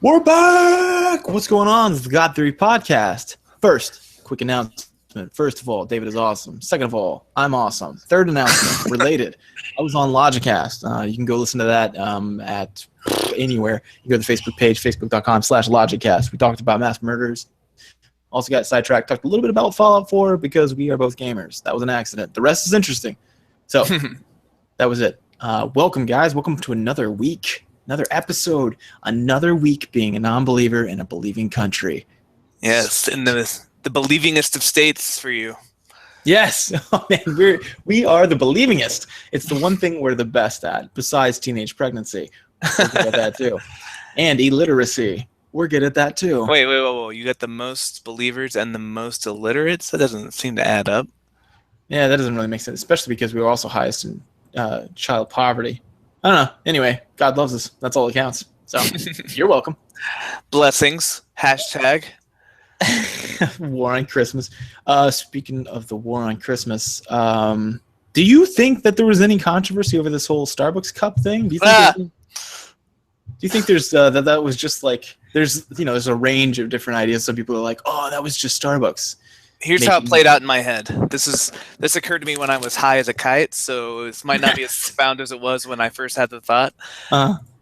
We're back! What's going on? This is the God3 podcast. First, quick announcement. First of all, David is awesome. Second of all, I'm awesome. Third announcement, related. I was on Logicast. You can go listen to that at anywhere. You go to the Facebook page, facebook.com/Logicast. We talked about mass murders. Also got sidetracked, talked a little bit about Fallout 4 because we are both gamers. That was an accident. The rest is interesting. So, that was it. Welcome, guys. Welcome to another week. Another episode, another week being a non-believer in a believing country. Yes, in the believingest of states for you. Yes, oh, man, we are the believingest. It's the one thing we're the best at, besides teenage pregnancy. We're good at that too, and illiteracy. We're good at that too. Wait, you got the most believers and the most illiterates? That doesn't seem to add up. Yeah, that doesn't really make sense, especially because we were also highest in child poverty. I don't know. Anyway, God loves us. That's all that counts. So, you're welcome. Blessings. Hashtag. War on Christmas. Speaking of the war on Christmas, do you think that there was any controversy over this whole Starbucks cup thing? Do you think there's that was just like there's a range of different ideas. Some people are like, oh, that was just Starbucks. Here's how it played out in my head. This occurred to me when I was high as a kite, so this might not be as profound as it was when I first had the thought.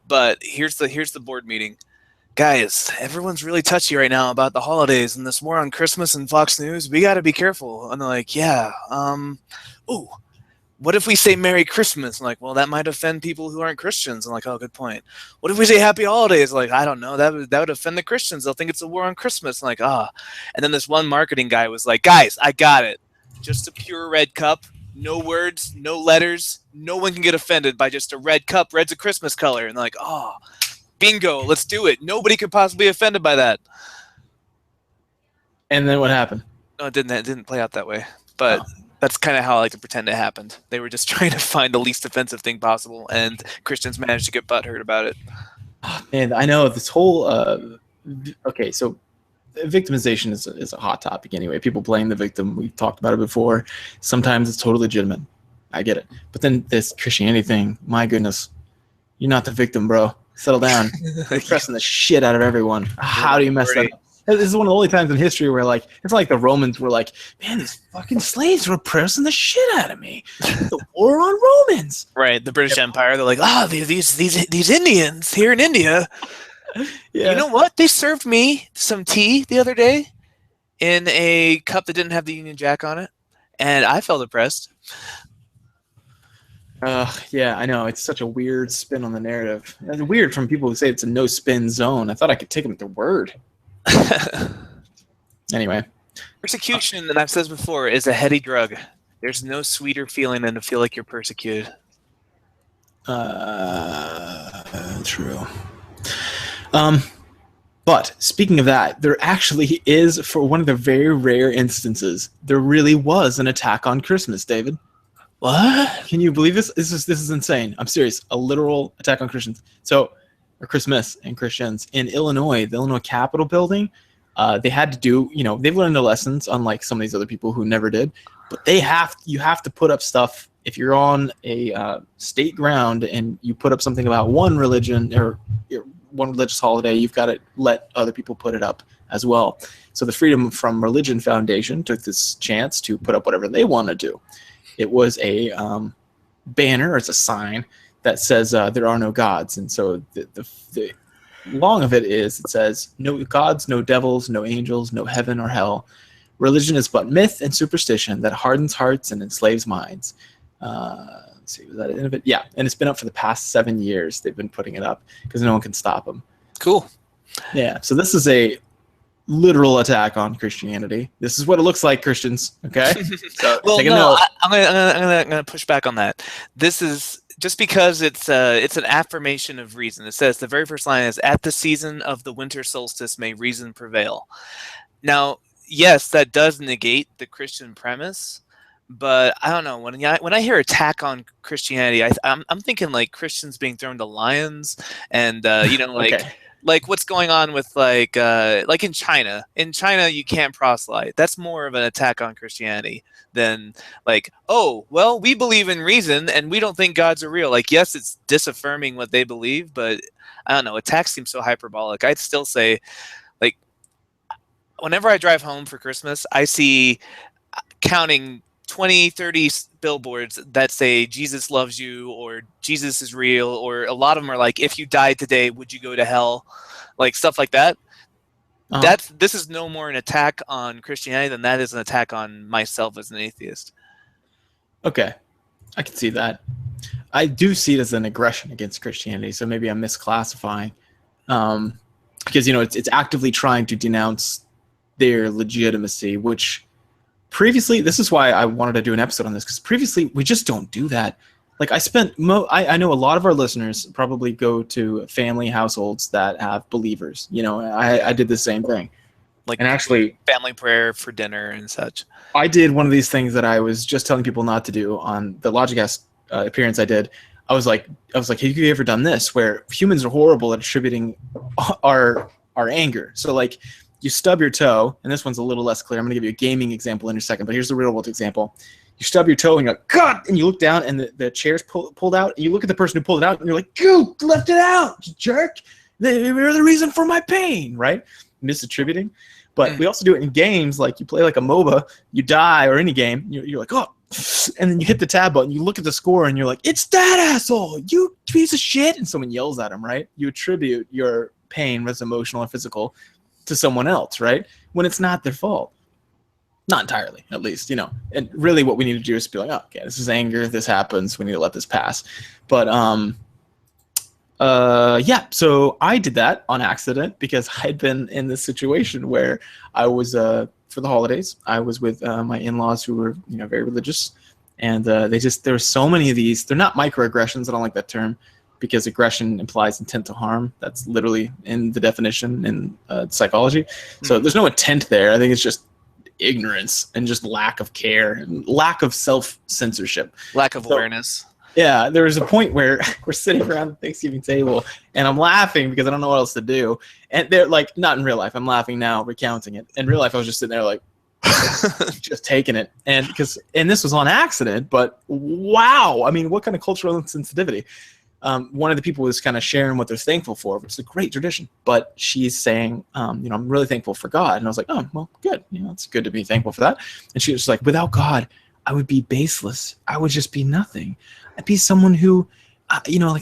But here's the board meeting. Guys, everyone's really touchy right now about the holidays and this war on Christmas and Fox News. We got to be careful. And they're like, yeah, what if we say Merry Christmas? I'm like, well, that might offend people who aren't Christians. I'm like, oh, good point. What if we say Happy Holidays? I'm like, I don't know. That would offend the Christians. They'll think it's a war on Christmas. I'm like, ah. And then this one marketing guy was like, guys, I got it. Just a pure red cup. No words, no letters. No one can get offended by just a red cup. Red's a Christmas color. And they're like, oh, bingo, let's do it. Nobody could possibly be offended by that. And then what happened? No, it didn't play out that way. But that's kind of how I like to pretend it happened. They were just trying to find the least offensive thing possible, and Christians managed to get butthurt about it. And I know this whole okay, so victimization is a hot topic anyway. People blame the victim. We've talked about it before. Sometimes it's totally legitimate. I get it. But then this Christianity thing, my goodness, you're not the victim, bro. Settle down. You're pressing the shit out of everyone. How do you mess that up? This is one of the only times in history where, like, it's like the Romans were like, man, these fucking slaves were pressing the shit out of me. The war on Romans. Right, the British Empire. They're like, these Indians here in India. Yeah. You know what? They served me some tea the other day in a cup that didn't have the Union Jack on it, and I felt oppressed. Yeah, I know. It's such a weird spin on the narrative. It's weird from people who say it's a no-spin zone. I thought I could take them at their word. Anyway. Persecution, and I've said this before, is a heady drug. There's no sweeter feeling than to feel like you're persecuted. True. But speaking of that, there actually is, for one of the very rare instances, there really was an attack on Christmas, David. What? Can you believe this? This is insane. I'm serious. A literal attack on Christians. So, or Christmas and Christians in Illinois, the Illinois Capitol building. They had to do, they've learned their lessons, unlike some of these other people who never did. But you have to put up stuff if you're on a state ground and you put up something about one religion or one religious holiday. You've got to let other people put it up as well. So the Freedom from Religion Foundation took this chance to put up whatever they want to do. It was a banner, or it's a sign that says there are no gods. And so the long of it is, it says, no gods, no devils, no angels, no heaven or hell. Religion is but myth and superstition that hardens hearts and enslaves minds. Let's see, was that the end of it? Yeah, and it's been up for the past 7 years. They've been putting it up because no one can stop them. Cool. Yeah, so this is a literal attack on Christianity. This is what it looks like, Christians. Okay. So well, take a note. I'm gonna push back on that. This is just because it's an affirmation of reason. It says the very first line is, "At the season of the winter solstice, may reason prevail." Now, yes, that does negate the Christian premise, but I don't know, when I hear attack on Christianity, I'm thinking like Christians being thrown to lions and like. Okay. like what's going on with like in China. In China, you can't proselyte. That's more of an attack on Christianity than like, oh, well, we believe in reason and we don't think gods are real. Like, yes, it's disaffirming what they believe, but I don't know. Attacks seem so hyperbolic. I'd still say, like, whenever I drive home for Christmas, I see counting 20, 30 billboards that say Jesus loves you or Jesus is real, or a lot of them are like, if you died today, would you go to hell? Like stuff like that. This is no more an attack on Christianity than that is an attack on myself as an atheist. Okay, I can see that. I do see it as an aggression against Christianity, so maybe I'm misclassifying, because it's actively trying to denounce their legitimacy, which previously, this is why I wanted to do an episode on this, because previously we just don't do that. Like I know a lot of our listeners probably go to family households that have believers. I did the same thing. Like, and actually, family prayer for dinner and such. I did one of these things that I was just telling people not to do on the Logicast appearance I did. I was like, have you ever done this? Where humans are horrible at attributing our anger. So like, you stub your toe, and this one's a little less clear. I'm going to give you a gaming example in a second, but here's the real world example. You stub your toe, and you're like, God! And you look down, and the chair's pulled out, and you look at the person who pulled it out, and you're like, you left it out, you jerk! They're the reason for my pain, right? Misattributing. But we also do it in games, like you play like a MOBA, you die, or any game, you're like, oh, and then you hit the tab button, you look at the score, and you're like, it's that asshole, you piece of shit, and someone yells at him, right? You attribute your pain, whether it's emotional or physical, to someone else, right? When it's not their fault. Not entirely, at least, And really what we need to do is be like, oh, okay, this is anger, this happens, we need to let this pass. But yeah, so I did that on accident because I'd been in this situation where I was for the holidays, I was with my in-laws who were, very religious, and there were so many of these. They're not microaggressions, I don't like that term, because aggression implies intent to harm. That's literally in the definition in psychology. So there's no intent there. I think it's just ignorance and just lack of care and lack of self-censorship. Lack of awareness. Yeah, there was a point where we're sitting around the Thanksgiving table, and I'm laughing because I don't know what else to do. And they're like, not in real life. I'm laughing now, recounting it. In real life, I was just sitting there like, just taking it. And this was on accident, but wow. I mean, what kind of cultural insensitivity? One of the people was kind of sharing what they're thankful for, which is a great tradition. But she's saying, I'm really thankful for God. And I was like, oh, well, good. It's good to be thankful for that. And she was like, without God, I would be baseless. I would just be nothing. I'd be someone who,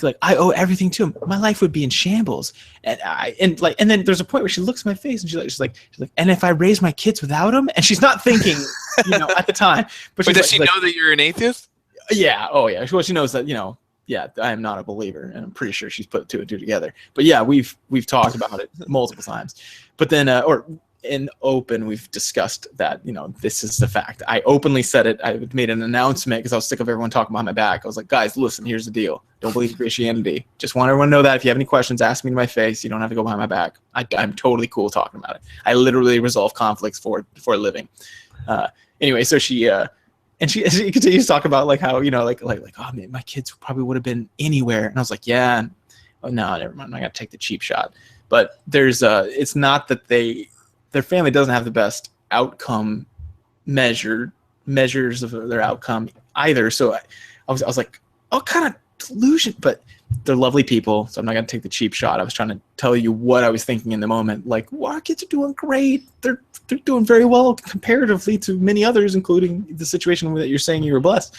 like I owe everything to him. My life would be in shambles. And then there's a point where she looks at my face and she's like, and if I raise my kids without him, and she's not thinking, at the time. But does she know that you're an atheist? Yeah. Oh, yeah. Well, she knows that, yeah, I am not a believer, and I'm pretty sure she's put two and two together. But yeah, we've talked about it multiple times. But then, or in open, we've discussed that, this is the fact. I openly said it. I made an announcement because I was sick of everyone talking behind my back. I was like, guys, listen, here's the deal. Don't believe in Christianity. Just want everyone to know that if you have any questions, ask me to my face. You don't have to go behind my back. I'm totally cool talking about it. I literally resolve conflicts for a living. Anyway, so she continues to talk about like how, like, oh man, my kids probably would have been anywhere. And I was like, yeah, oh no, never mind. I got to take the cheap shot. But there's it's not that their family doesn't have the best outcome measures of their outcome either. So I was like, oh, kind of delusion, but they're lovely people. So I'm not going to take the cheap shot. I was trying to tell you what I was thinking in the moment. Like, well, our kids are doing great. They're doing very well comparatively to many others, including the situation that you're saying you were blessed.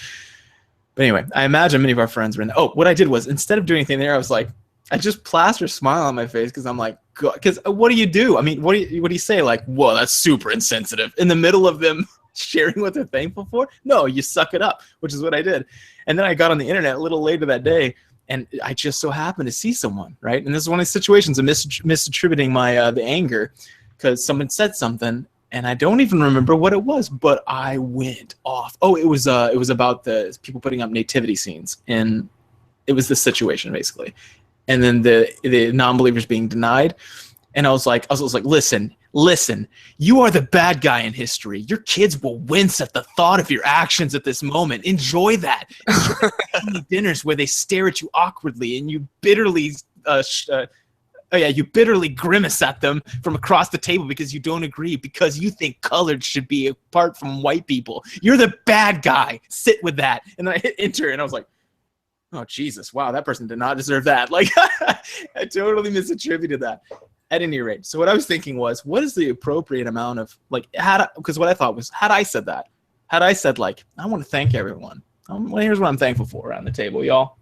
But anyway, I imagine many of our friends were in. Oh, what I did was, instead of doing anything there, I was like, I just plastered a smile on my face because I'm like, because what do you do? I mean, what do you say? Like, whoa, that's super insensitive. In the middle of them sharing what they're thankful for? No, you suck it up, which is what I did. And then I got on the internet a little later that day, and I just so happened to see someone, right? And this is one of the situations of misattributing my the anger, because someone said something, and I don't even remember what it was, but I went off. Oh, it was about the people putting up nativity scenes, and it was this situation basically. And then the non-believers being denied, and I was like, listen, you are the bad guy in history. Your kids will wince at the thought of your actions at this moment. Enjoy that. Enjoy family dinners where they stare at you awkwardly and you bitterly Oh yeah, you bitterly grimace at them from across the table because you don't agree, because you think colored should be apart from white people. You're the bad guy. Sit with that. And then I hit enter, and I was like, oh Jesus, wow, that person did not deserve that. Like, I totally misattributed that. At any rate, so what I was thinking was, what is the appropriate amount of, like, because what I thought was, had I said, like, I want to thank everyone. Well, here's what I'm thankful for around the table, y'all.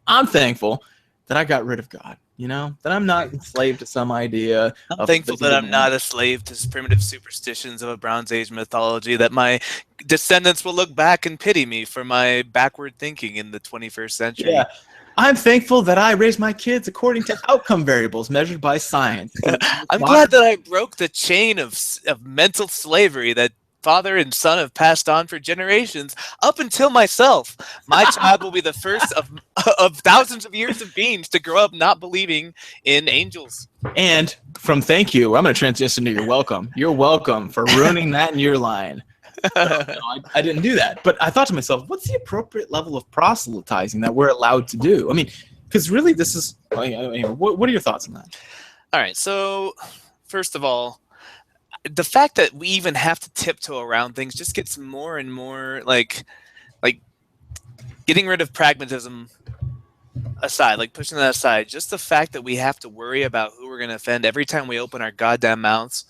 I'm thankful that I got rid of God, that I'm not enslaved to some idea. I'm thankful that I'm not a slave to primitive superstitions of a Bronze Age mythology, that my descendants will look back and pity me for my backward thinking in the 21st century. Yeah. I'm thankful that I raise my kids according to outcome variables measured by science. I'm glad that I broke the chain of mental slavery that father and son have passed on for generations up until myself. My child will be the first of thousands of years of beings to grow up not believing in angels. And from thank you, I'm going to transition to you're welcome. You're welcome for ruining that in your line. No, I didn't do that. But I thought to myself, what's the appropriate level of proselytizing that we're allowed to do? I mean, because really this is, anyway, what are your thoughts on that? All right. So first of all, the fact that we even have to tiptoe around things just gets more and more like getting rid of pragmatism aside, like pushing that aside, just the fact that we have to worry about who we're going to offend every time we open our goddamn mouths.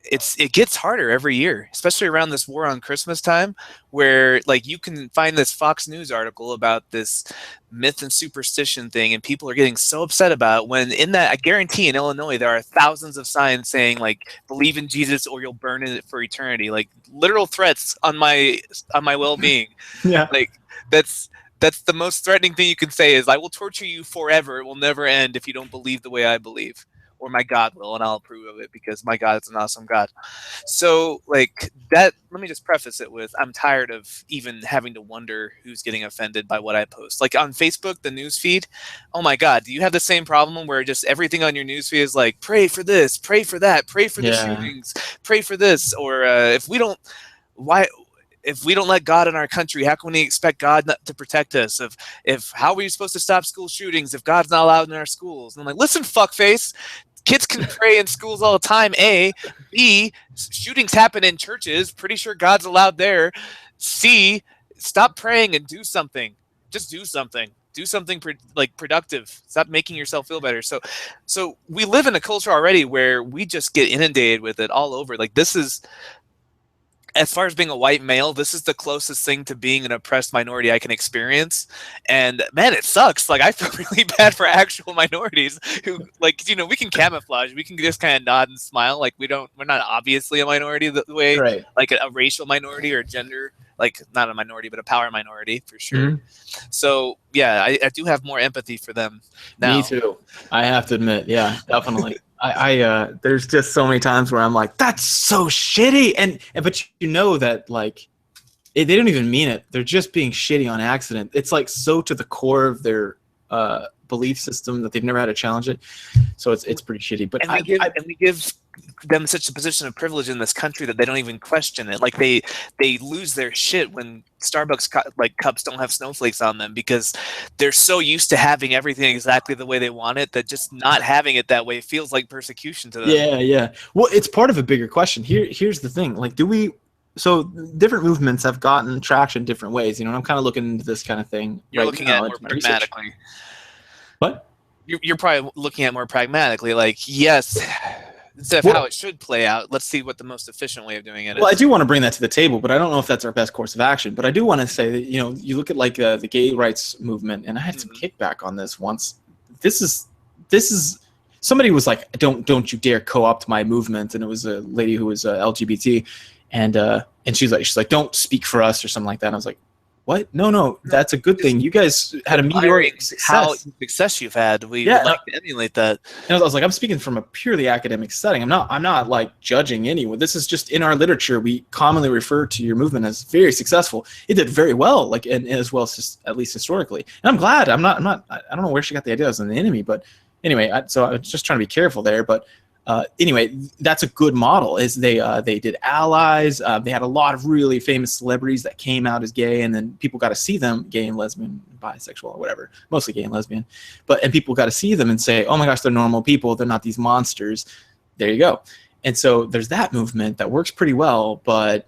It gets harder every year, especially around this war on Christmas time, where like you can find this Fox News article about this myth and superstition thing, and people are getting so upset about it, when in that, I guarantee in Illinois there are thousands of signs saying like, believe in Jesus or you'll burn in it for eternity, like literal threats on my well-being. Yeah, like that's the most threatening thing you can say is, I will torture you forever, it will never end if you don't believe the way I believe. Or my God will, and I'll approve of it because my God is an awesome God. So, like that, let me just preface it with, I'm tired of even having to wonder who's getting offended by what I post. Like on Facebook, the news feed, oh my God, do you have the same problem where just everything on your news feed is like, pray for this, pray for that, pray for the shootings, pray for this, or if we don't let God in our country, how can we expect God not to protect us? If how are we supposed to stop school shootings if God's not allowed in our schools? And I'm like, listen, fuckface, kids can pray in schools all the time. A, B, shootings happen in churches. Pretty sure God's allowed there. C, stop praying and do something. Just do something. Do something productive. Stop making yourself feel better. So we live in a culture already where we just get inundated with it all over. Like this is, as far as being a white male, this is the closest thing to being an oppressed minority I can experience. And man, it sucks. Like I feel really bad for actual minorities who, like, we can camouflage. We can just kind of nod and smile. Like we're not obviously a minority the way, right, like a racial minority or gender, like not a minority, but a power minority for sure. Mm-hmm. So yeah, I do have more empathy for them now. Me too. I have to admit. Yeah, definitely. I there's just so many times where I'm like, that's so shitty, and but that like they don't even mean it. They're just being shitty on accident. It's like so to the core of their belief system that they've never had to challenge it. So it's pretty shitty. But we give them such a position of privilege in this country that they don't even question it. Like they lose their shit when Starbucks cups don't have snowflakes on them because they're so used to having everything exactly the way they want it that just not having it that way feels like persecution to them. Yeah. Well, it's part of a bigger question. Here's the thing. Like, so different movements have gotten traction different ways. I'm kind of looking into this kind of thing. You're looking at it more pragmatically. What? You're probably looking at it more pragmatically. Like, yes, instead of how it should play out, let's see what the most efficient way of doing it is. Well, I do want to bring that to the table, but I don't know if that's our best course of action. But I do want to say that, you look at like the gay rights movement, and I had some kickback on this once. This is somebody was like, don't you dare co-opt my movement, and it was a lady who was LGBT, and she's like, don't speak for us or something like that. And I was like, what? No, that's a good thing. You guys had a meteoric success you've had. We would like to emulate that. And I was like, I'm speaking from a purely academic setting. I'm not like judging anyone. This is just in our literature. We commonly refer to your movement as very successful. It did very well, like, and as well as at least historically. And I'm glad. I don't know where she got the idea as an enemy, but anyway. So I was just trying to be careful there. But Anyway, that's a good model. Is they did allies. They had a lot of really famous celebrities that came out as gay, and then people got to see them, gay and lesbian, bisexual, or whatever, mostly gay and lesbian. And people got to see them and say, oh my gosh, they're normal people. They're not these monsters. There you go. And so there's that movement that works pretty well, but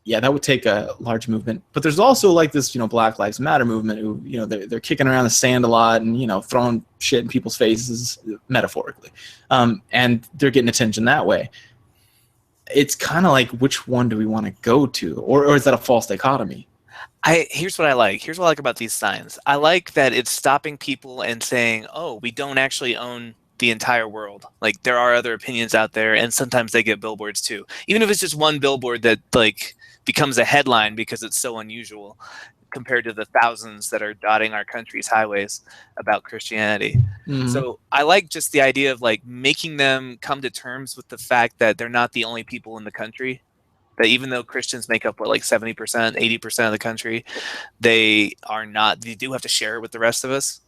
yeah, that would take a large movement. But there's also like this, Black Lives Matter movement who, they're kicking around the sand a lot and, throwing shit in people's faces, metaphorically. And they're getting attention that way. It's kind of like, which one do we want to go to? Or is that a false dichotomy? Here's what I like. Here's what I like about these signs. I like that it's stopping people and saying, oh, we don't actually own the entire world. Like, there are other opinions out there, and sometimes they get billboards too. Even if it's just one billboard that like becomes a headline because it's so unusual compared to the thousands that are dotting our country's highways about Christianity. Mm-hmm. So I like just the idea of like making them come to terms with the fact that they're not the only people in the country. That even though Christians make up like 70%, 80% of the country, they are not. They do have to share it with the rest of us.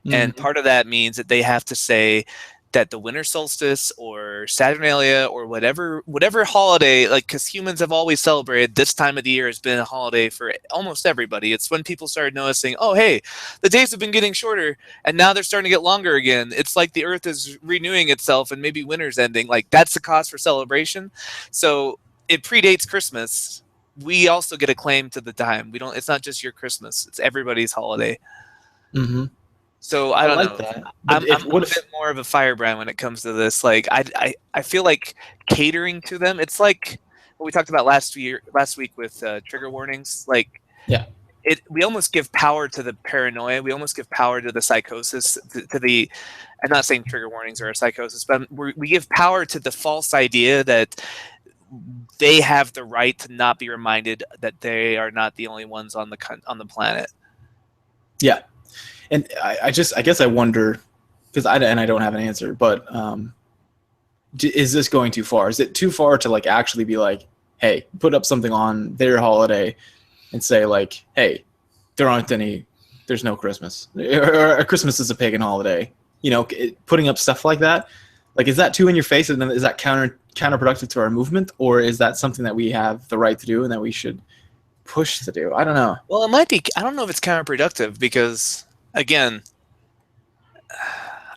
Mm-hmm. And part of that means that they have to say that the winter solstice or Saturnalia or whatever holiday, like, because humans have always celebrated this time of the year has been a holiday for almost everybody. It's when people started noticing, oh, hey, the days have been getting shorter and now they're starting to get longer again. It's like the earth is renewing itself and maybe winter's ending. Like, that's the cause for celebration. So it predates Christmas. We also get a claim to the time. It's not just your Christmas. It's everybody's holiday. Mm-hmm. So I don't like know. That. I'm a bit more of a firebrand when it comes to this. Like, I feel like catering to them. It's like what we talked about last week with trigger warnings. Like, yeah, we almost give power to the paranoia. We almost give power to the psychosis. I'm not saying trigger warnings are a psychosis, but we give power to the false idea that they have the right to not be reminded that they are not the only ones on the planet. Yeah. And I guess I wonder, because I don't have an answer, but is this going too far? Is it too far to like actually be like, hey, put up something on their holiday and say like, hey, there's no Christmas, or Christmas is a pagan holiday, putting up stuff like that. Like, is that too in your face, and then is that counterproductive to our movement, or is that something that we have the right to do and that we should push to do? I don't know. Well, it might be. I don't know if it's counterproductive because, again,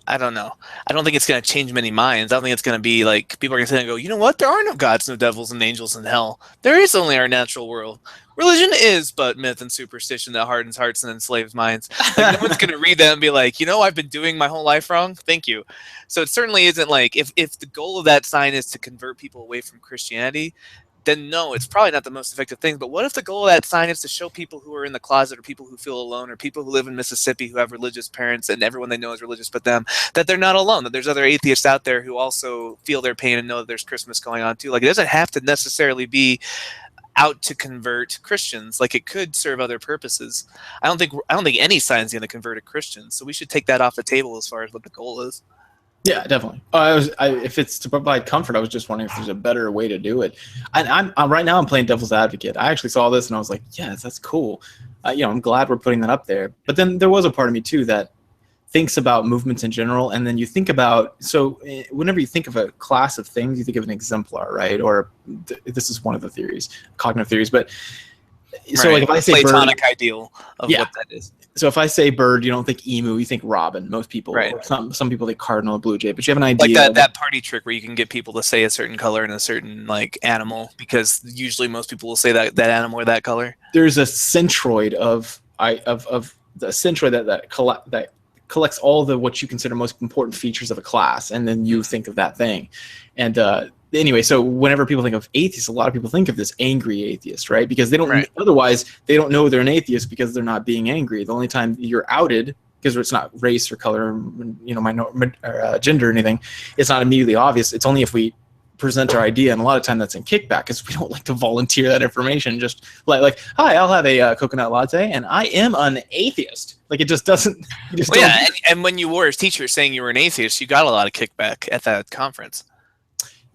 I don't know. I don't think it's going to change many minds. I don't think it's going to be like people are going to sit and go, you know what? There are no gods, no devils, and angels in hell. There is only our natural world. Religion is but myth and superstition that hardens hearts and enslaves minds. Like, no one's going to read that and be like, I've been doing my whole life wrong. Thank you. So it certainly isn't like if the goal of that sign is to convert people away from Christianity, then no, it's probably not the most effective thing. But what if the goal of that sign is to show people who are in the closet, or people who feel alone, or people who live in Mississippi who have religious parents and everyone they know is religious but them, that they're not alone, that there's other atheists out there who also feel their pain and know that there's Christmas going on too. Like, it doesn't have to necessarily be out to convert Christians. Like, it could serve other purposes. I don't think any sign is going to convert a Christian, so we should take that off the table as far as what the goal is. Yeah, definitely. If it's to provide comfort, I was just wondering if there's a better way to do it. And I'm right now I'm playing devil's advocate. I actually saw this and I was like, yes, that's cool. I'm glad we're putting that up there. But then there was a part of me too that thinks about movements in general, and then you think about, so whenever you think of a class of things, you think of an exemplar, right? Or this is one of the theories, cognitive theories, but so right. Like if I say Platonic bird, ideal of what that is. So if I say bird, you don't think emu, you think robin. Most people, right? Or some people think cardinal or blue jay, but you have an idea. Like that party trick where you can get people to say a certain color and a certain like animal, because usually most people will say that animal or that color. There's a centroid of the centroid that collects all the what you consider most important features of a class, and then you think of that thing. And anyway, so whenever people think of atheists, a lot of people think of this angry atheist, right? Because they don't otherwise they don't know they're an atheist because they're not being angry. The only time you're outed, because it's not race or color, or gender or anything, it's not immediately obvious. It's only if we present our idea, and a lot of time that's in kickback because we don't like to volunteer that information. Just like hi, I'll have a coconut latte, and I am an atheist. Like, it just doesn't. And when you were a teacher saying you were an atheist, you got a lot of kickback at that conference.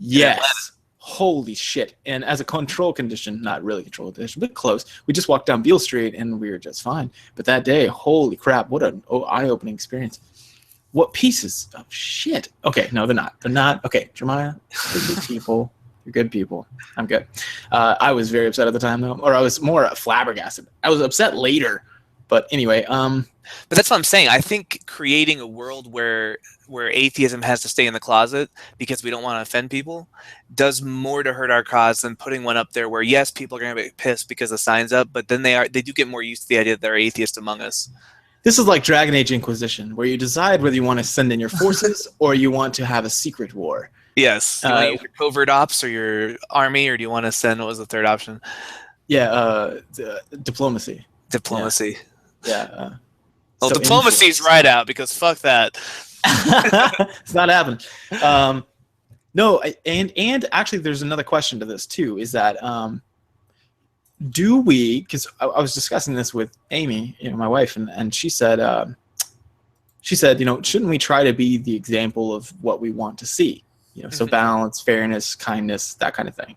Yes. Holy shit. And as a control condition, not really control condition, but close, we just walked down Beale Street and we were just fine. But that day, holy crap, what an eye-opening experience. What pieces? Oh shit. Okay, no, they're not. They're not. Okay, Jeremiah, you're good people. You're good people. I'm good. I was very upset at the time though, or I was more flabbergasted. I was upset later, but anyway. But that's what I'm saying. I think creating a world where atheism has to stay in the closet because we don't want to offend people does more to hurt our cause than putting one up there where yes, people are going to be pissed because the sign's up, but then they do get more used to the idea that there are atheists among us. This is like Dragon Age Inquisition, where you decide whether you want to send in your forces or you want to have a secret war. Yes. You want to use your covert ops or your army, or do you want to send, what was the third option? Yeah, diplomacy. Diplomacy. Yeah. Well, diplomacy's right out because fuck that. It's not happening. No, and actually there's another question to this too, is that do we, because I was discussing this with Amy, my wife, and she said, shouldn't we try to be the example of what we want to see? So balance, fairness, kindness, that kind of thing.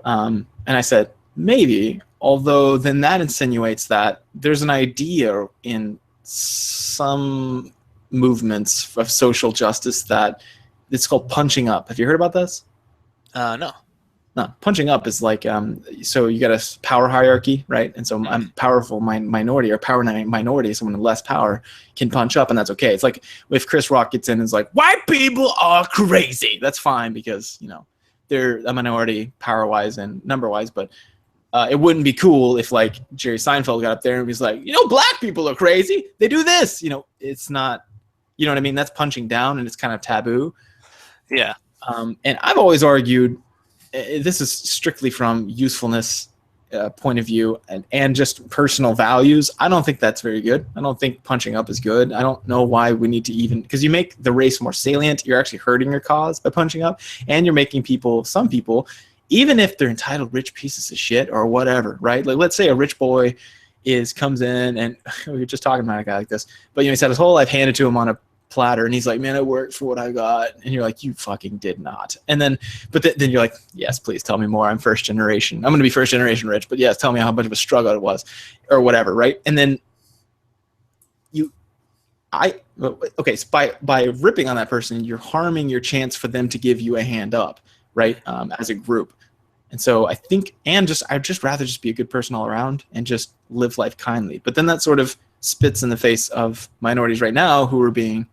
And I said, maybe, although then that insinuates that there's an idea in some movements of social justice that it's called punching up. Have you heard about this? No. No, punching up is like, so you got a power hierarchy, right? And so a powerful minority or power minority, someone with less power, can punch up, and that's okay. It's like if Chris Rock gets in and is like, white people are crazy. That's fine because, they're a minority power-wise and number-wise, but it wouldn't be cool if like Jerry Seinfeld got up there and was like, black people are crazy. They do this. It's not, you know what I mean? That's punching down, and it's kind of taboo. Yeah. And I've always argued, this is strictly from usefulness point of view and just personal values. I don't think that's very good. I don't think punching up is good. I don't know why we need to even, because you make the race more salient. You're actually hurting your cause by punching up, and you're making some people, even if they're entitled rich pieces of shit or whatever, right? Like, let's say a rich boy comes in, and we were just talking about a guy like this, but he's had his whole life handed to him on a platter, and he's like, man, I worked for what I got. And you're like, you fucking did not. And then then you're like, yes, please tell me more. I'm first generation. I'm going to be first generation rich, but yes, tell me how much of a struggle it was or whatever, right? And then so by ripping on that person, you're harming your chance for them to give you a hand up, right? As a group. And so I think, I'd just rather just be a good person all around and just live life kindly. But then that sort of spits in the face of minorities right now who are being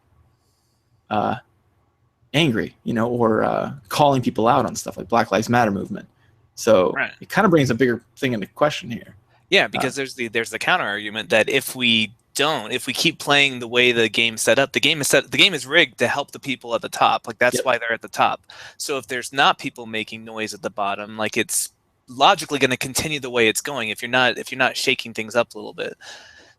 angry, or calling people out on stuff like Black Lives Matter movement. So It kind of brings a bigger thing into question here. Yeah, because there's the counter argument that if we keep playing the way the game's set up, the game is rigged to help the people at the top. Like that's why they're at the top. So if there's not people making noise at the bottom, like it's logically going to continue the way it's going if you're not shaking things up a little bit.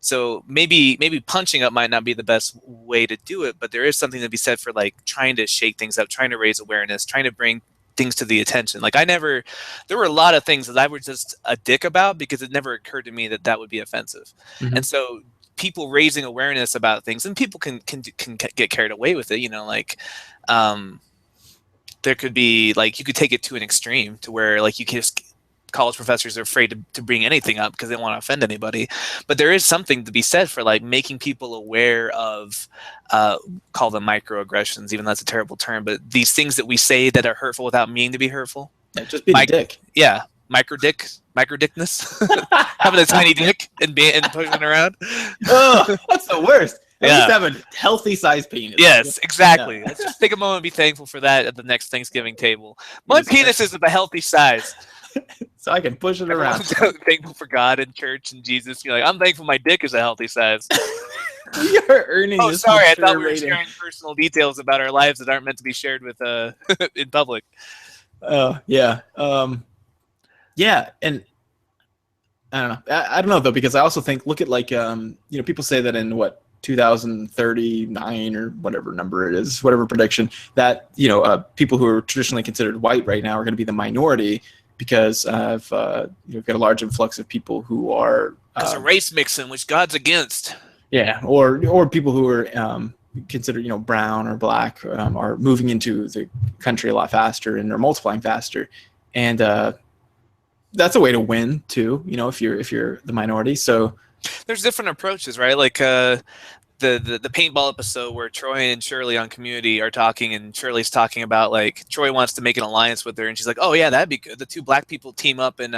So maybe punching up might not be the best way to do it, but there is something to be said for like trying to shake things up, trying to raise awareness, trying to bring things to the attention. Like there were a lot of things that I was just a dick about because it never occurred to me that would be offensive. Mm-hmm. And so people raising awareness about things, and people can get carried away with it, there could be like, you could take it to an extreme to where like you can just, college professors are afraid to bring anything up because they don't want to offend anybody. But there is something to be said for like making people aware of, call them microaggressions, even though that's a terrible term, but these things that we say that are hurtful without meaning to be hurtful. Yeah, just being a dick. Yeah. Microdickness, having a tiny dick and pushing it around. Oh, that's the worst. At least have a healthy sized penis. Yes, exactly. Let's just take a moment and be thankful for that at the next Thanksgiving table. My penis is of a healthy size. So I can push it around. Thankful for God and church and Jesus. You're like, I'm thankful my dick is a healthy size. We are earning this. Sorry, I thought we were sharing personal details about our lives that aren't meant to be shared with in public. Yeah. Yeah, and I don't know. I don't know though, because I also think, look at like people say that in 2039 or whatever number it is, whatever prediction, that people who are traditionally considered white right now are going to be the minority because of you've got a large influx of people who are because of race mixing, which God's against. Yeah, or people who are considered brown or black are moving into the country a lot faster and are multiplying faster, and that's a way to win too. If you're the minority. So there's different approaches, right? Like the paintball episode where Troy and Shirley on Community are talking, and Shirley's talking about like Troy wants to make an alliance with her, and she's like, "Oh yeah, that'd be good. The two black people team up and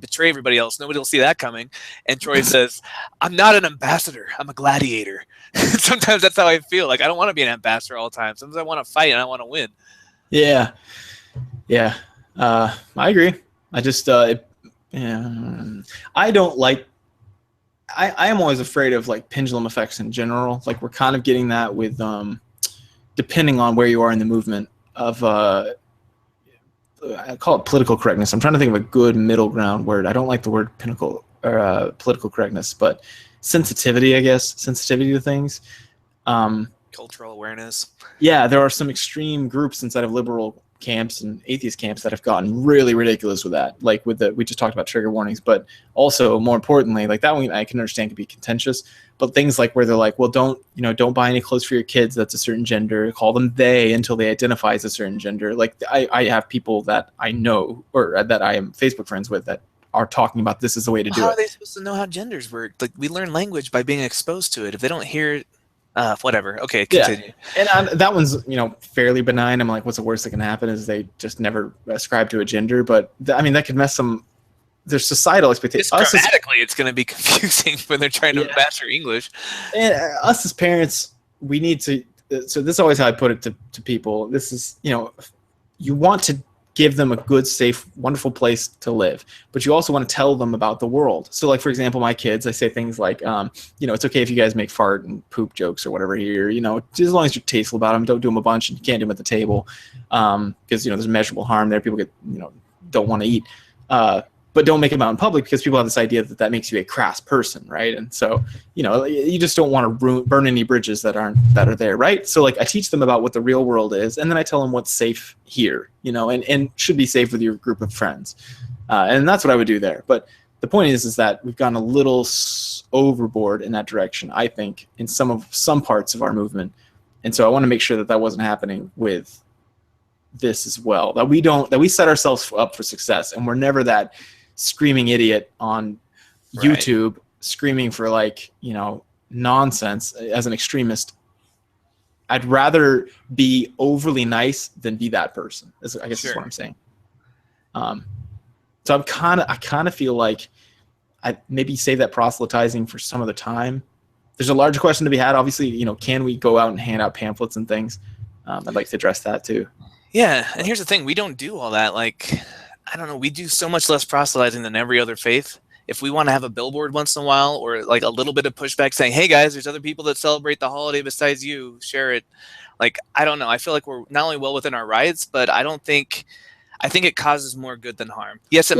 betray everybody else. Nobody will see that coming." And Troy says, "I'm not an ambassador. I'm a gladiator." Sometimes that's how I feel. Like I don't want to be an ambassador all the time. Sometimes I want to fight and I want to win. Yeah, yeah, I agree. I just I don't like. I am always afraid of like pendulum effects in general. Like we're kind of getting that with depending on where you are in the movement of I call it political correctness. I'm trying to think of a good middle ground word. I don't like the word political correctness, but sensitivity, I guess, sensitivity to things. Cultural awareness. Yeah, there are some extreme groups inside of liberal camps and atheist camps that have gotten really ridiculous with that. Like with we just talked about trigger warnings, but also more importantly, like that one I can understand can be contentious, but things like where they're like, well, don't buy any clothes for your kids that's a certain gender, call them they until they identify as a certain gender. Like I have people that I know or that I am Facebook friends with that are talking about this is the way to do it. How are they supposed to know how genders work? Like we learn language by being exposed to it. If they don't hear it, whatever. Okay, continue. Yeah. And that one's fairly benign. I'm like, what's the worst that can happen is they just never ascribe to a gender. But that could mess some. There's societal expectations. Grammatically, it's going to be confusing when they're trying to master English. And us as parents, we need to. So this is always how I put it to people. This is you want to give them a good, safe, wonderful place to live, but you also want to tell them about the world. So like, for example, my kids, I say things like, it's okay if you guys make fart and poop jokes or whatever here, just as long as you're tasteful about them, don't do them a bunch and you can't do them at the table. Because, there's measurable harm there. People get, don't want to eat. But don't make them out in public because people have this idea that makes you a crass person, right? And so, you just don't want to burn any bridges that are there, right? So like I teach them about what the real world is, and then I tell them what's safe here, and should be safe with your group of friends. And that's what I would do there. But the point is that we've gone a little overboard in that direction, I think, in some parts of our movement. And so I want to make sure that wasn't happening with this as well, that we set ourselves up for success, and we're never that screaming idiot on YouTube screaming for nonsense as an extremist. I'd rather be overly nice than be that person. I guess that's what I'm saying. So I kind of feel like I maybe save that proselytizing for some other time. There's a larger question to be had. Obviously, can we go out and hand out pamphlets and things? I'd like to address that too. Yeah, and here's the thing: we don't do all that. Like, I don't know, we do so much less proselytizing than every other faith. If we want to have a billboard once in a while or like a little bit of pushback saying, hey guys, there's other people that celebrate the holiday besides you, share it. Like, I don't know. I feel like we're not only well within our rights, but I think it causes more good than harm. Yes, it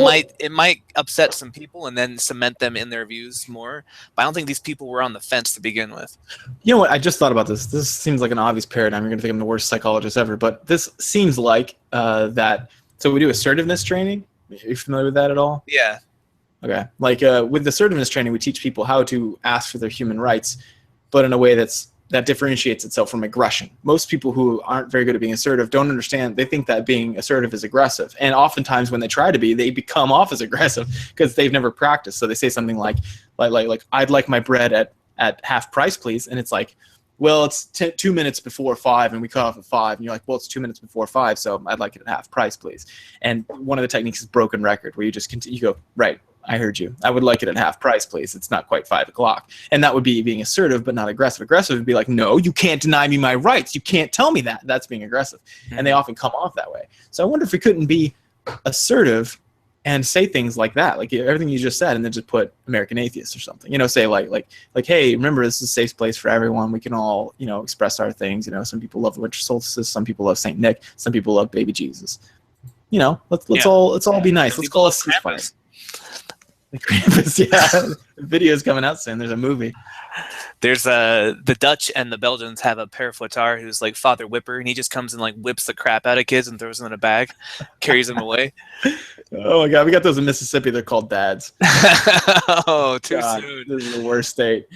might upset some people and then cement them in their views more. But I don't think these people were on the fence to begin with. You know what? I just thought about this. This seems like an obvious paradigm. You're going to think I'm the worst psychologist ever. But this seems like that. So we do assertiveness training. Are you familiar with that at all? Yeah. Okay. Like with assertiveness training, we teach people how to ask for their human rights, but in a way that differentiates itself from aggression. Most people who aren't very good at being assertive don't understand. They think that being assertive is aggressive. And oftentimes when they try to be, they become off as aggressive because they've never practiced. So they say something like I'd like my bread at half price, please. And it's like, well, it's 2 minutes before 5 and we cut off at 5. And you're like, well, it's 2 minutes before 5, so I'd like it at half price, please. And one of the techniques is broken record, where you just continue, you go, right, I heard you. I would like it at half price, please. It's not quite 5 o'clock. And that would be being assertive, but not aggressive. Aggressive would be like, no, you can't deny me my rights. You can't tell me that. That's being aggressive. Mm-hmm. And they often come off that way. So I wonder if we couldn't be assertive and say things like that, like everything you just said, and then just put American Atheist or something, say like, hey, remember, this is a safe place for everyone. We can all, express our things. Some people love the winter solstice. Some people love Saint Nick. Some people love baby Jesus. Let's all be nice. Let's call us Krampus. Krampus, yeah. The video's coming out soon. There's a movie. There's the Dutch and the Belgians have a père fouettard who's like Father Whipper, and he just comes and like whips the crap out of kids and throws them in a bag, carries them away. Oh my God, we got those in Mississippi. They're called dads. Oh, too soon. This is the worst state.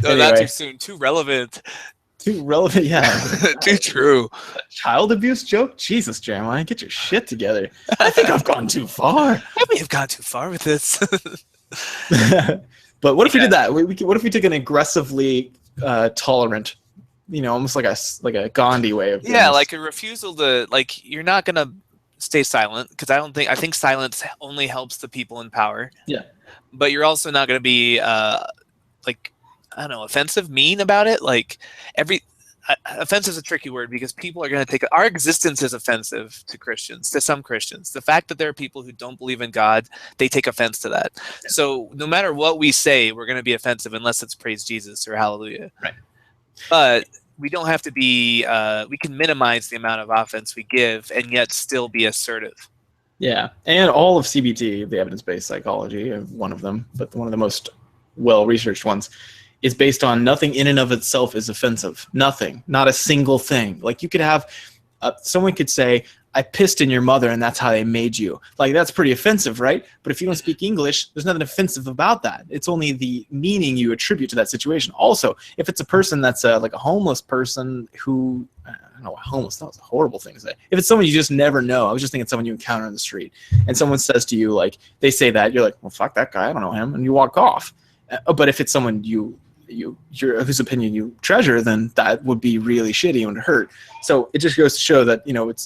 No, anyway. Not too soon. Too relevant. Too relevant, yeah. Too true. Child abuse joke? Jesus, Jeremiah, get your shit together. I think I've gone too far. I may have gone too far with this. But what if we did that? What if we took an aggressively tolerant, almost like a Gandhi way of doing Yeah, this. like a refusal to, like, you're not gonna stay silent, because I think silence only helps the people in power. Yeah. But you're also not gonna be like, I don't know, offensive, mean about it. Like, offensive is a tricky word, because people are going to take our existence is offensive to Christians, to some Christians. The fact that there are people who don't believe in God, they take offense to that. Yeah. So no matter what we say, we're going to be offensive unless it's praise Jesus or hallelujah. Right. But we don't have to be. We can minimize the amount of offense we give and yet still be assertive. Yeah, and all of CBT, the evidence-based psychology, one of them, but one of the most well-researched ones, is based on nothing in and of itself is offensive. Nothing, not a single thing. Like, you could have, someone could say, I pissed in your mother and that's how they made you. Like, that's pretty offensive, right? But if you don't speak English, there's nothing offensive about that. It's only the meaning you attribute to that situation. Also, if it's a person that's like a homeless person who, I don't know, homeless, that was a horrible thing to say. If it's someone you just never know, I was just thinking someone you encounter on the street, and someone says to you, like, they say that, you're like, well, fuck that guy, I don't know him, and you walk off. But if it's someone whose opinion you treasure, then that would be really shitty and hurt. So it just goes to show that,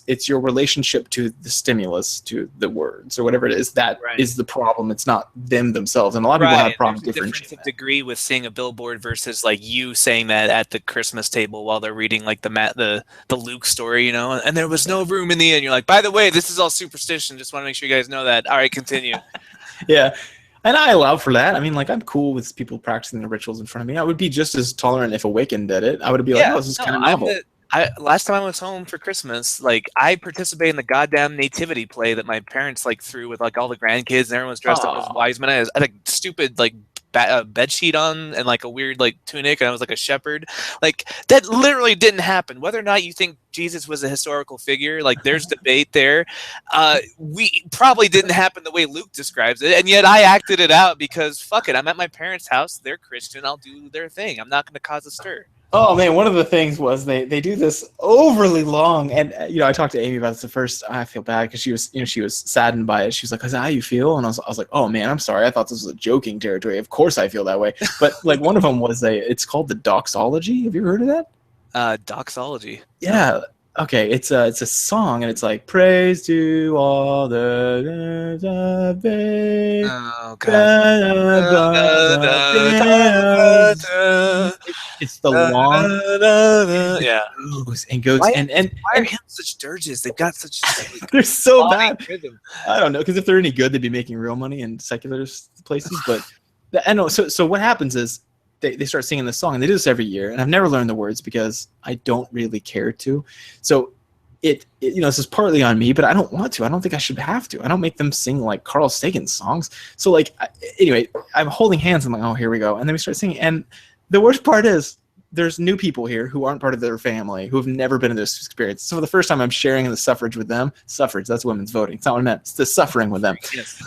it's your relationship to the stimulus, to the words or whatever it is, that is the problem. It's not them themselves. And a lot of people have problems differentiating that. Degree with seeing a billboard versus like you saying that at the Christmas table while they're reading like the Luke story, and there was no room in the inn. You're like, by the way, this is all superstition. Just want to make sure you guys know that. All right, continue. Yeah. And I allow for that. I mean, like, I'm cool with people practicing the rituals in front of me. I would be just as tolerant if a Wiccan did it. I would be like, oh, this is kind of novel. Last time I was home for Christmas, like, I participated in the goddamn nativity play that my parents like threw with like all the grandkids, and everyone's dressed up as wise men. I had a stupid like bed sheet on and like a weird like tunic, and I was like a shepherd. Like, that literally didn't happen. Whether or not you think Jesus was a historical figure, like, there's debate there. We probably didn't happen the way Luke describes it, and yet I acted it out because fuck it, I'm at my parents' house, they're Christian, I'll do their thing. I'm not going to cause a stir. Oh man, one of the things was they do this overly long, and I talked to Amy about this at first. I feel bad because she was saddened by it. She was like, "Is that how you feel?" And I was like, "Oh man, I'm sorry. I thought this was a joking territory. Of course I feel that way." But like, one of them was it's called the doxology. Have you ever heard of that? Doxology. Yeah. Okay, it's a song, and it's like, praise to all the oh god. It's the long, yeah, and goes and why are hymns such dirges? They've got such they're so bad. Rhythm. I don't know, because if they're any good, they'd be making real money in secular places. But I know. So what happens is, they start singing this song, and they do this every year, and I've never learned the words because I don't really care to. So it this is partly on me, but I don't want to. I don't think I should have to. I don't make them sing like Carl Sagan songs. So like, anyway, I'm holding hands. I'm like, oh, here we go. And then we start singing. And the worst part is, there's new people here who aren't part of their family, who have never been in this experience. So for the first time, I'm sharing in the suffrage with them. Suffrage, that's women's voting. It's not what I meant. It's the suffering with them. Yes.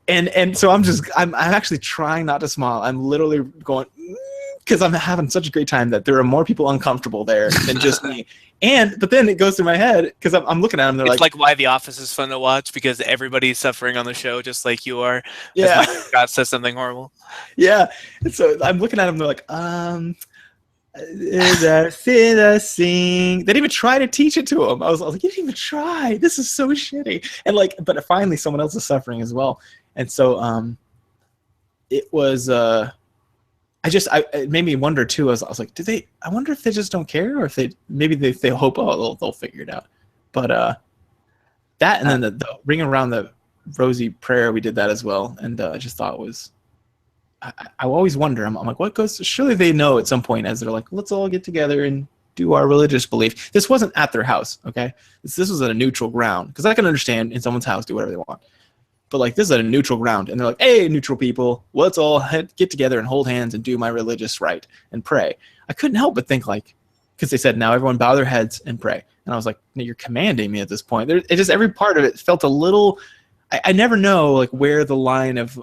And so I'm actually trying not to smile. I'm literally going, because I'm having such a great time that there are more people uncomfortable there than just me. But then it goes through my head, because I'm looking at them. They're it's like why The Office is fun to watch, because everybody's suffering on the show just like you are. Yeah. God says something horrible. Yeah. And so I'm looking at them. They're like, sing. They didn't even try to teach it to him. I was like, you didn't even try. This is so shitty. And like, but finally someone else is suffering as well. And so it was it made me wonder too. I was like, I wonder if they just don't care, or if they hope, oh, they'll figure it out. But that, and then the ringing around the rosy prayer, we did that as well. And I just thought I always wonder, I'm like, what goes, surely they know at some point, as they're like, let's all get together and do our religious belief. This wasn't at their house, okay? This was at a neutral ground, because I can understand in someone's house, do whatever they want. But like, this is at a neutral ground, and they're like, hey, neutral people, let's all get together and hold hands and do my religious rite and pray. I couldn't help but think, like, because they said, now everyone bow their heads and pray. And I was like, no, you're commanding me at this point. Every part of it felt a little, I never know, like, where the line of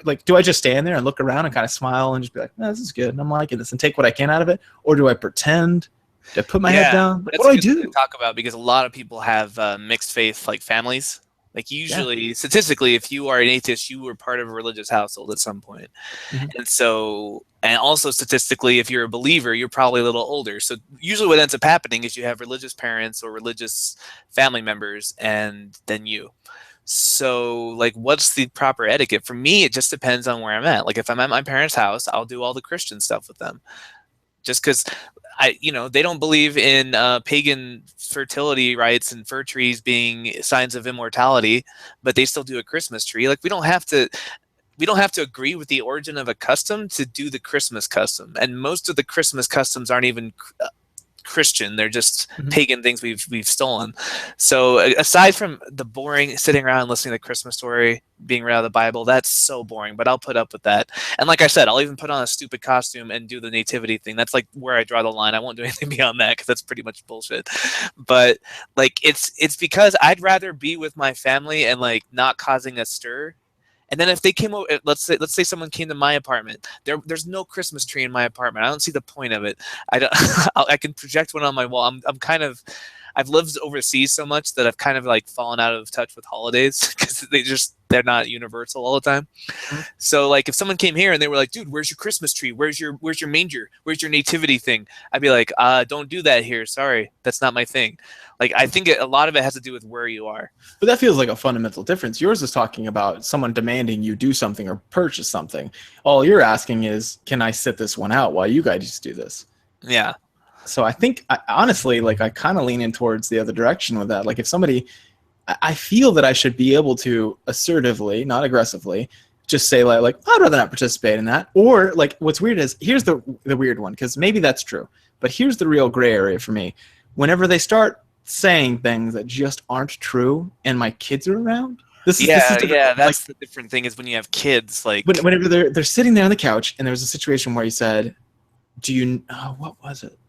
like, do I just stand there and look around and kind of smile and just be like, no, this is good, and I'm liking this, and take what I can out of it? Or do I pretend? Do I put my head down? Like, what do I do? To talk about, because a lot of people have mixed faith, like, families. Like, usually, statistically, if you are an atheist, you were part of a religious household at some point. Mm-hmm. And so, And also statistically, if you're a believer, you're probably a little older. So usually what ends up happening is you have religious parents or religious family members and then you. So like, what's the proper etiquette? For me, it just depends on where I'm at. Like if I'm at my parents' house, I'll do all the Christian stuff with them. Just because they don't believe in pagan fertility rites and fir trees being signs of immortality, but they still do a Christmas tree. Like we don't have to agree with the origin of a custom to do the Christmas custom. And most of the Christmas customs aren't even Christian. They're just pagan things we've stolen. So aside from the boring sitting around listening to the Christmas story being read out of the Bible, that's so boring, but I'll put up with that. And like I said, I'll even put on a stupid costume and do the nativity thing. That's like where I draw the line. I won't do anything beyond that because that's pretty much bullshit. But like it's because I'd rather be with my family and like not causing a stir. And then if they came over, let's say someone came to my apartment. There's no Christmas tree in my apartment. I don't see the point of it. I can project one on my wall. I've lived overseas so much that I've kind of like fallen out of touch with holidays because they're not universal all the time. So like if someone came here and they were like, dude, where's your Christmas tree? Where's your manger? Where's your nativity thing? I'd be like, don't do that here. Sorry, that's not my thing. Like I think a lot of it has to do with where you are. But that feels like a fundamental difference. Yours is talking about someone demanding you do something or purchase something. All you're asking is, can I sit this one out while you guys just do this? Yeah. So I think, honestly, like I kind of lean in towards the other direction with that. Like if somebody, I feel that I should be able to assertively, not aggressively, just say like I'd rather not participate in that. Or like what's weird is, here's the weird one, because maybe that's true. But here's the real gray area for me. Whenever they start saying things that just aren't true and my kids are around. That's the different thing is when you have kids. Like whenever they're sitting there on the couch and there was a situation where he said, what was it?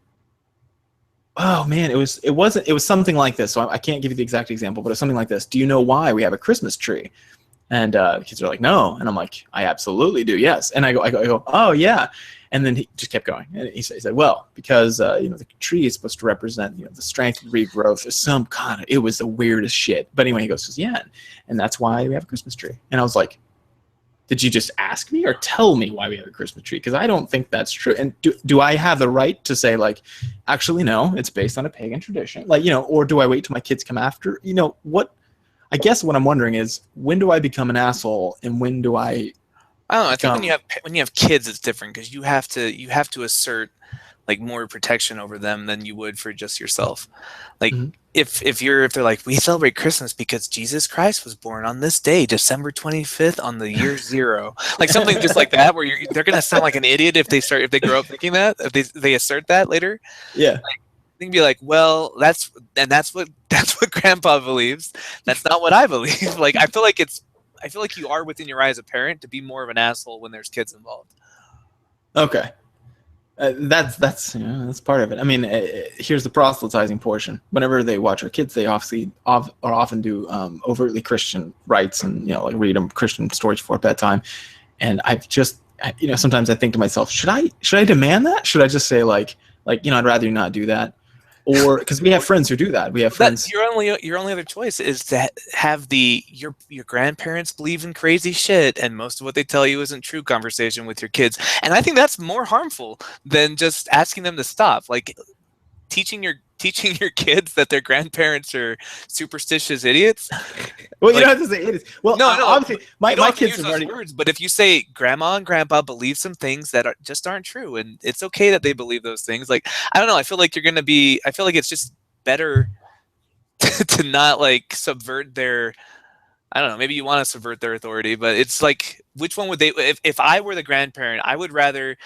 Oh man, it was something like this. So I can't give you the exact example, but it's something like this. Do you know why we have a Christmas tree? And kids are like, no. And I'm like, I absolutely do. Yes. And I go, oh yeah. And then he just kept going. And he said, well, because the tree is supposed to represent the strength and regrowth or some kind of. It was the weirdest shit. But anyway, he goes, yeah, and that's why we have a Christmas tree. And I was like, did you just ask me or tell me why we have a Christmas tree? Because I don't think that's true. And do I have the right to say like, actually no, it's based on a pagan tradition, like or do I wait till my kids come after? What? I guess what I'm wondering is, when do I become an asshole and when do I? I don't know. I think when you have kids, it's different because you have to assert like more protection over them than you would for just yourself. Like if they're like, we celebrate Christmas because Jesus Christ was born on this day, December 25th on the year 0, like something just like that, where they're gonna sound like an idiot if they grow up thinking that, if they assert that later. Yeah. Like, they can be like, well, that's what Grandpa believes. That's not what I believe. Like I feel like you are within your right as a parent to be more of an asshole when there's kids involved. Okay. That's part of it. I mean, here's the proselytizing portion. Whenever they watch our kids, they often do overtly Christian rites and like read them Christian stories before bedtime. And sometimes I think to myself, should I demand that? Should I just say like I'd rather you not do that? Or because we have friends who do that. We have friends. Your only other choice is to have your grandparents believe in crazy shit, and most of what they tell you isn't true conversation with your kids. And I think that's more harmful than just asking them to stop. Like teaching your kids that their grandparents are superstitious idiots. Well, you don't have to say idiots. Well, no. Obviously, my kids use those words. But if you say grandma and grandpa believe some things that just aren't true, and it's okay that they believe those things. Like I don't know. I feel like I feel like it's just better to not like subvert their. I don't know. Maybe you want to subvert their authority, but it's like, which one would they? If I were the grandparent, I would rather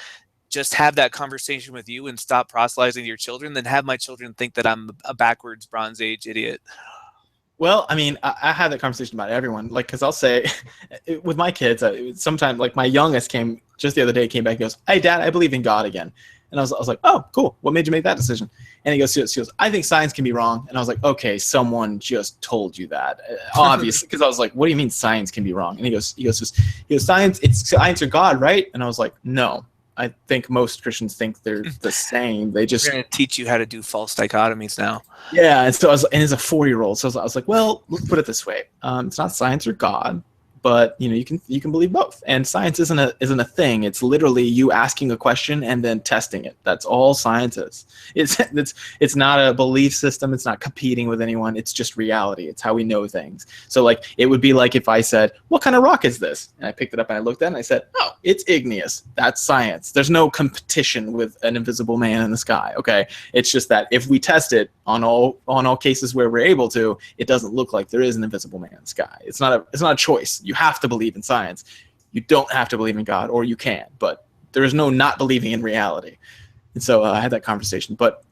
just have that conversation with you and stop proselytizing your children than have my children think that I'm a backwards Bronze Age idiot. Well, I mean, I have that conversation about everyone. Like, because I'll say, with my kids, sometimes, like my youngest came just the other day, came back and goes, "Hey, Dad, I believe in God again." And I was like, "Oh, cool. What made you make that decision?" And he goes, "I think science can be wrong." And I was like, "Okay, someone just told you that, obviously." Because I was like, "What do you mean science can be wrong?" And he goes, "Science or God, right?" And I was like, "No. I think most Christians think they're the same. They just going to teach you how to do false dichotomies now." Yeah, and so and he's a 4-year-old. So I was like, well, let's put it this way: it's not science or God, but you can believe both. And science isn't a thing. It's literally you asking a question and then testing it. That's all science is. It's not a belief system. It's not competing with anyone. It's just reality. It's how we know things. So like it would be like if I said, what kind of rock is this? And I picked it up and I looked at it and I said, oh, it's igneous. That's science. There's no competition with an invisible man in the sky. Okay. It's just that if we test it on all cases where we're able to, it doesn't look like there is an invisible man in the sky. It's not a choice. You have to believe in science. You don't have to believe in God, or you can, but there is no not believing in reality. And so I had that conversation. But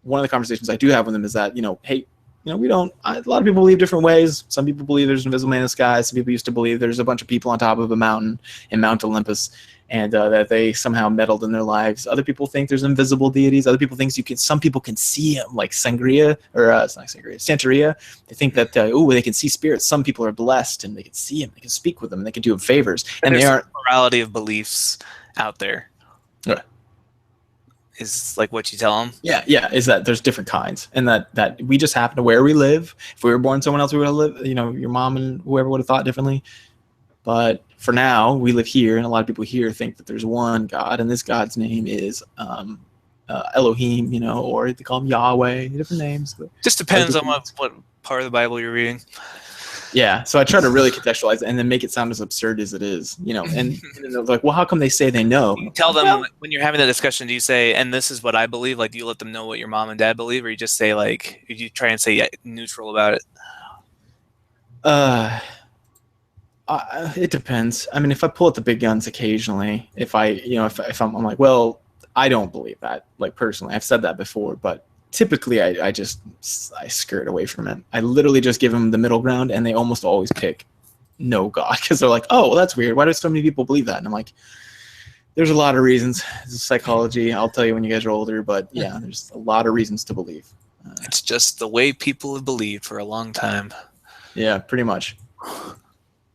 one of the conversations I do have with them is that, hey, we don't, a lot of people believe different ways. Some people believe there's an invisible man in the sky. Some people used to believe there's a bunch of people on top of a mountain in Mount Olympus, and that they somehow meddled in their lives. Other people think there's invisible deities. Other people think some people can see them, like Sangria, or it's not Sangria, Santeria. They think that, they can see spirits. Some people are blessed and they can see them, they can speak with them, and they can do them favors. And they aren't. Plurality of beliefs out there. Yeah. Is like what you tell them. Yeah, is that there's different kinds, and that we just happen to where we live. If we were born somewhere else, we would have lived, your mom and whoever would have thought differently. But for now, we live here, and a lot of people here think that there's one God, and this God's name is Elohim, or they call him Yahweh, different names. But just depends on what part of the Bible you're reading. Yeah, so I try to really contextualize it and then make it sound as absurd as it is, and they're like, well, how come they say they know? You tell them when you're having that discussion, do you say, and this is what I believe? Like, do you let them know what your mom and dad believe, or you just say, like, you try and say neutral about it? It depends. I mean, if I pull out the big guns occasionally, if I'm like, well, I don't believe that, like personally, I've said that before, but typically I skirt away from it. I literally just give them the middle ground, and they almost always pick no God, because they're like, oh, well, that's weird. Why do so many people believe that? And I'm like, there's a lot of reasons. It's psychology. I'll tell you when you guys are older, but yeah, there's a lot of reasons to believe. It's just the way people have believed for a long time. Yeah, pretty much.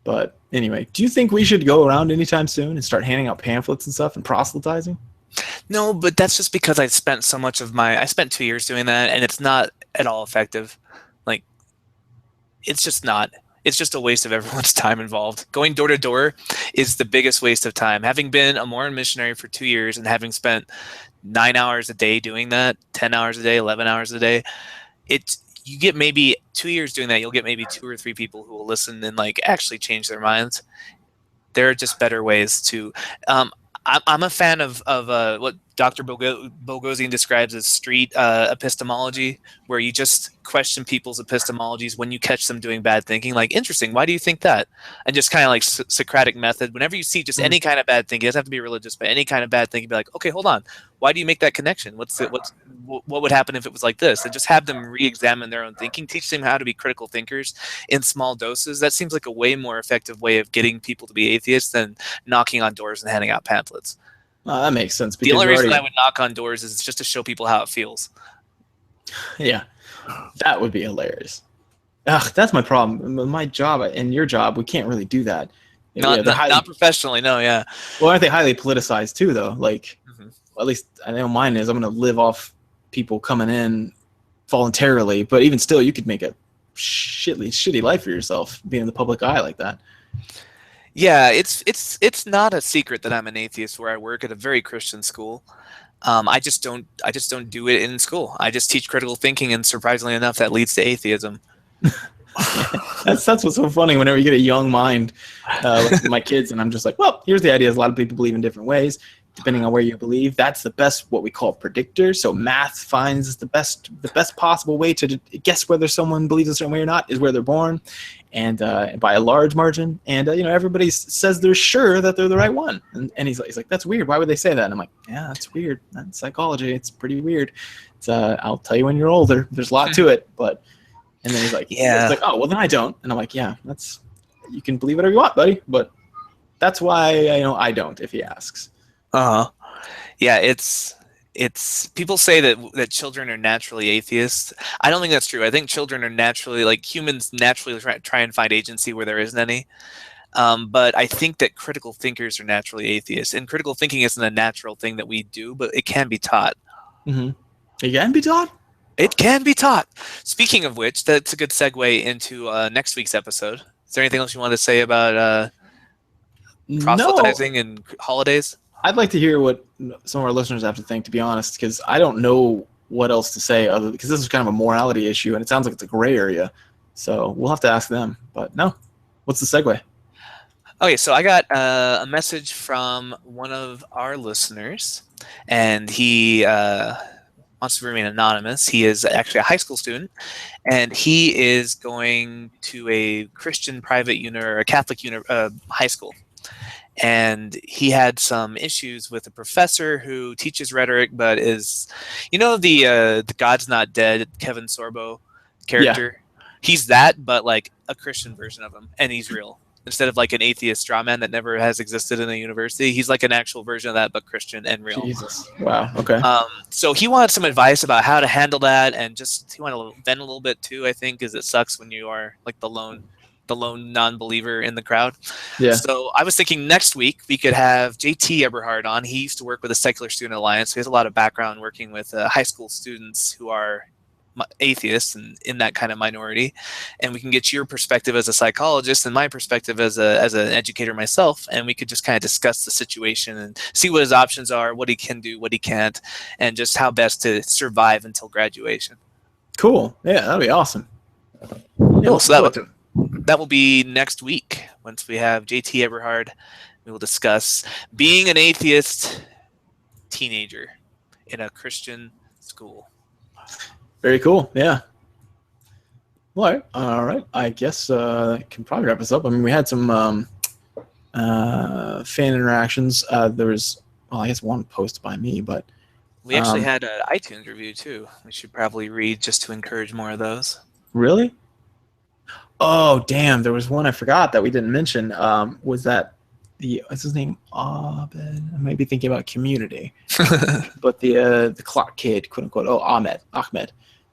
But anyway, do you think we should go around anytime soon and start handing out pamphlets and stuff and proselytizing? No, but that's just because I spent 2 years doing that, and it's not at all effective. Like, it's just not. It's just a waste of everyone's time involved. Going door to door is the biggest waste of time. Having been a Mormon missionary for 2 years and having spent 9 hours a day doing that, 10 hours a day, 11 hours a day, you get maybe 2 years doing that, you'll get maybe 2 or 3 people who will listen and like actually change their minds. There are just better ways to. I'm a fan of what Dr. Bogosian describes as street epistemology, where you just question people's epistemologies when you catch them doing bad thinking. Like, interesting, why do you think that? And just kind of like Socratic method. Whenever you see just any kind of bad thinking, it doesn't have to be religious, but any kind of bad thinking, be like, okay, hold on. Why do you make that connection? What would happen if it was like this? And just have them re-examine their own thinking, teach them how to be critical thinkers in small doses. That seems like a way more effective way of getting people to be atheists than knocking on doors and handing out pamphlets. That makes sense. The only reason I would knock on doors is just to show people how it feels. Yeah, that would be hilarious. Ugh, that's my problem. My job and your job, we can't really do that. Not professionally, no, yeah. Well, aren't they highly politicized too, though? Like, well, at least I know mine is. I'm going to live off people coming in voluntarily, but even still, you could make a shitty life for yourself being in the public eye like that. Yeah, it's not a secret that I'm an atheist where I work at a very Christian school. I just don't do it in school. I just teach critical thinking, and surprisingly enough, that leads to atheism. That's what's so funny. Whenever you get a young mind, like my kids, and I'm just like, well, here's the idea: a lot of people believe in different ways, depending on where you believe. That's the best, what we call predictor. So math finds the best possible way to guess whether someone believes a certain way or not is where they're born, and by a large margin. And everybody says they're sure that they're the right one. And he's like, that's weird. Why would they say that? And I'm like, yeah, that's weird. That's psychology. It's pretty weird. It's I'll tell you when you're older. There's a lot to it, but. And then he's like, yeah. It's like, oh, well, then I don't. And I'm like, yeah, you can believe whatever you want, buddy. But that's why I don't, if he asks. Yeah, it's people say that children are naturally atheists. I don't think that's true. I think children are naturally, like humans naturally try and find agency where there isn't any. But I think that critical thinkers are naturally atheists. And critical thinking isn't a natural thing that we do, but it can be taught. Mm-hmm. It can be taught? It can be taught. Speaking of which, that's a good segue into next week's episode. Is there anything else you want to say about No, proselytizing and holidays? I'd like to hear what some of our listeners have to think, to be honest, because I don't know what else to say other because this is kind of a morality issue, and it sounds like it's a gray area. So we'll have to ask them. But no, what's the segue? Okay, so I got a message from one of our listeners, and he wants to remain anonymous. He is actually a high school student, and he is going to a Christian private unit or a Catholic high school. And he had some issues with a professor who teaches rhetoric, but is, the God's Not Dead Kevin Sorbo character. He's that, but like a Christian version of him, and he's real. Instead of like an atheist straw man that never has existed in a university, he's like an actual version of that, but Christian and real. Jesus. Wow. Okay. So he wanted some advice about how to handle that, and just he wanted to vent a little bit too, I think, because it sucks when you are like the lone non-believer in the crowd. Yeah. So I was thinking next week we could have JT Eberhard on. He used to work with the Secular Student Alliance. So he has a lot of background working with high school students who are atheists and in that kind of minority, and we can get your perspective as a psychologist and my perspective as an educator myself, and we could just kind of discuss the situation and see what his options are, what he can do, what he can't, and just how best to survive until graduation. Cool. Yeah, that'd be awesome. Cool. So that will be next week. Once we have JT Eberhard, we will discuss being an atheist teenager in a Christian school. Very cool. Yeah. All right. I guess I can probably wrap us up. I mean, we had some fan interactions. There was, I guess one post by me, but we actually had an iTunes review too. We should probably read just to encourage more of those. Really? Oh, damn. There was one I forgot that we didn't mention. Was that what's his name? Abed. I might be thinking about Community. But the clock kid, quote unquote. Oh, Ahmed.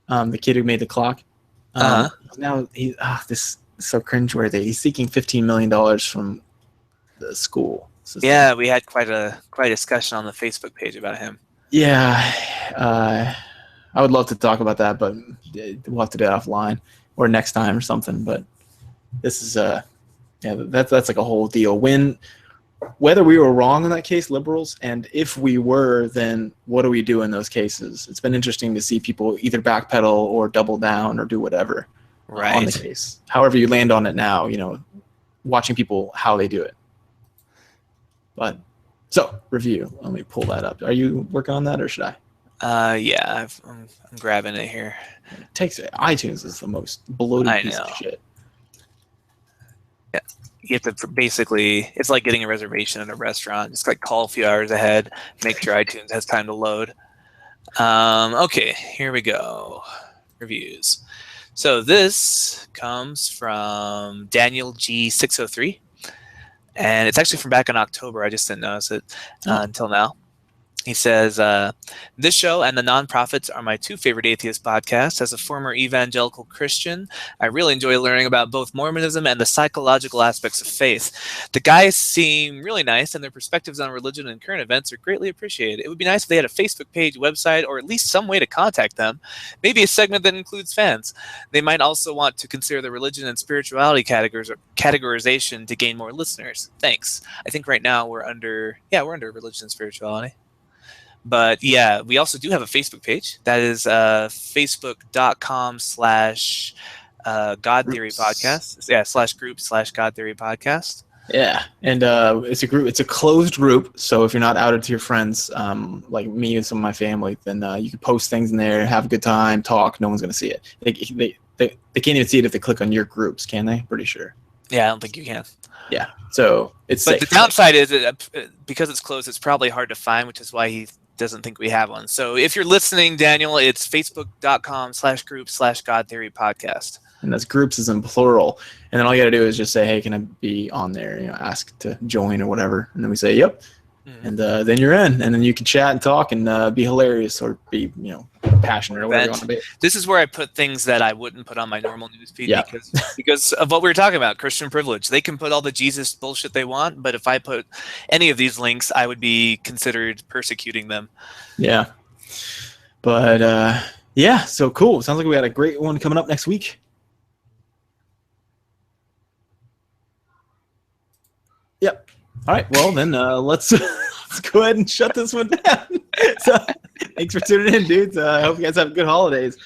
The kid who made the clock. Now this is so cringeworthy. He's seeking $15 million from the school system. Yeah, we had quite a discussion on the Facebook page about him. Yeah. I would love to talk about that, but we'll have to do it offline or next time or something. But this is that's like a whole deal. Whether we were wrong in that case, liberals, and if we were, then what do we do in those cases? It's been interesting to see people either backpedal or double down or do whatever on the case. However you land on it now, watching people how they do it. But so review. Let me pull that up. Are you working on that or should I? Yeah, I'm grabbing it here. iTunes is the most bloated piece of shit. Yeah. You have to basically, it's like getting a reservation at a restaurant. Just like call a few hours ahead, make sure iTunes has time to load. Okay, here we go. Reviews. So this comes from Daniel G603, and it's actually from back in October. I just didn't notice it until now. He says, this show and the Nonprofits are my two favorite atheist podcasts. As a former evangelical Christian, I really enjoy learning about both Mormonism and the psychological aspects of faith. The guys seem really nice, and their perspectives on religion and current events are greatly appreciated. It would be nice if they had a Facebook page, website, or at least some way to contact them. Maybe a segment that includes fans. They might also want to consider the religion and spirituality categorization to gain more listeners. Thanks. I think right now we're under religion and spirituality. But yeah, we also do have a Facebook page. That is facebook.com/God Theory Podcast. Yeah, /group/God Theory Podcast. Yeah, and it's a group. It's a closed group. So if you're not outed to your friends, like me and some of my family, then you can post things in there, have a good time, talk. No one's gonna see it. They can't even see it if they click on your groups, can they? Pretty sure. Yeah, I don't think you can. Yeah, so it's But safe. The downside is because it's closed, it's probably hard to find, which is why he doesn't think we have one. So if you're listening, Daniel, it's facebook.com/group/God Theory Podcast. And that's groups is in plural. And then all you got to do is just say, hey, can I be on there? Ask to join or whatever. And then we say, yep. And then you're in. And then you can chat and talk and be hilarious or be, passionate or whatever you want to be. This is where I put things that I wouldn't put on my normal newsfeed because of what we were talking about, Christian privilege. They can put all the Jesus bullshit they want, but if I put any of these links, I would be considered persecuting them. Yeah. But, so cool. Sounds like we got a great one coming up next week. Yep. All right. Well, then let's let's go ahead and shut this one down. So, thanks for tuning in, dudes. I hope you guys have good holidays.